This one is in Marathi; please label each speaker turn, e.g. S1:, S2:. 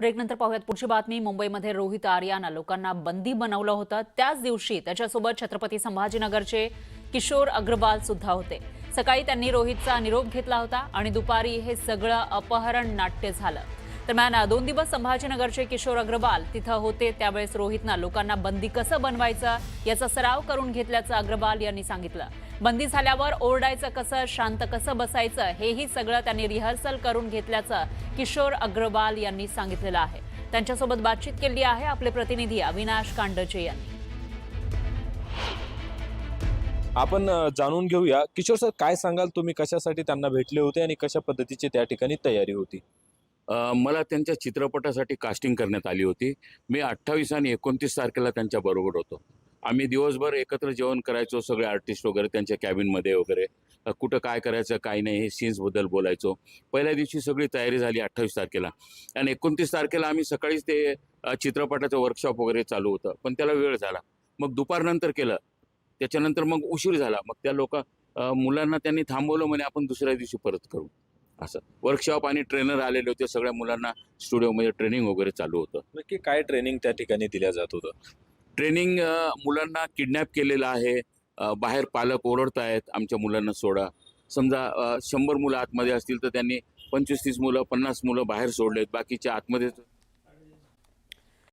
S1: ब्रेकनंतर पाहूयात पुढची बातमी। मुंबईमध्ये रोहित आर्यानं लोकांना बंदी बनवलं होतं। त्याच दिवशी त्याच्यासोबत छत्रपती संभाजीनगरचे किशोर अग्रवाल सुद्धा होते। सकाळी त्यांनी रोहितचा निरोप घेतला होता आणि दुपारी हे सगळं अपहरण नाट्य झालं। दरम्यान 2 दिवस संभाजीनगरचे किशोर अग्रवाल तिथं होते, त्यावेळेस रोहितनं लोकांना बंदी कसं बनवायचं याचा सराव करून घेतल्याचं अग्रवाल यांनी सांगितलं। बंदी झाल्यावर ओरडायचं कसं, शांत कसं बसायचं हेही सगळं त्यांनी रिहर्सल करून घेतल्याचं किशोर अग्रवाल यांनी सांगितलेलं आहे। त्यांच्यासोबत बातचीत केली आहे आपले प्रतिनिधी अविनाश कांडचे यांनी।
S2: आपण जाणून घेऊया, किशोर सर काय सांगाल तुम्ही, कशासाठी त्यांना भेटले होते आणि कशा पद्धतीची त्या ठिकाणी तयारी होती?
S3: मला त्यांच्या चित्रपटासाठी कास्टिंग करण्यात आली होती। मी 28 आणि 29 तारखेला त्यांच्याबरोबर होतो। आम्ही दिवसभर एकत्र जेवण करायचो, सगळे आर्टिस्ट वगैरे त्यांच्या कॅबिनमध्ये वगैरे कुठं काय करायचं काय नाही हे सीन्सबद्दल बोलायचो। पहिल्या दिवशी सगळी तयारी झाली 28 तारखेला आणि 29 तारखेला आम्ही सकाळीच ते चित्रपटाचं वर्कशॉप वगैरे चालू होतं, पण त्याला वेळ झाला। मग दुपारनंतर केलं, त्याच्यानंतर मग उशीर झाला। मग त्या मुलांना त्यांनी थांबवलं, म्हणे आपण दुसऱ्या दिवशी परत करू। असं वर्कशॉप आणि ट्रेनर आलेले होते, सगळ्या मुलांना स्टुडिओमध्ये ट्रेनिंग वगैरे चालू होतं।
S2: नक्की काय ट्रेनिंग त्या ठिकाणी दिल्या जात होतं?
S3: ट्रेनिंग मुलांना किडनॅप केलेलं आहे, बाहेर पालक ओरडतायत आमच्या मुलांना सोडा। समजा 100 मुलं आतमध्ये असतील तर त्यांनी 25-30 मुलं 50 मुलं बाहेर सोडलेत, बाकीच्या आतमध्ये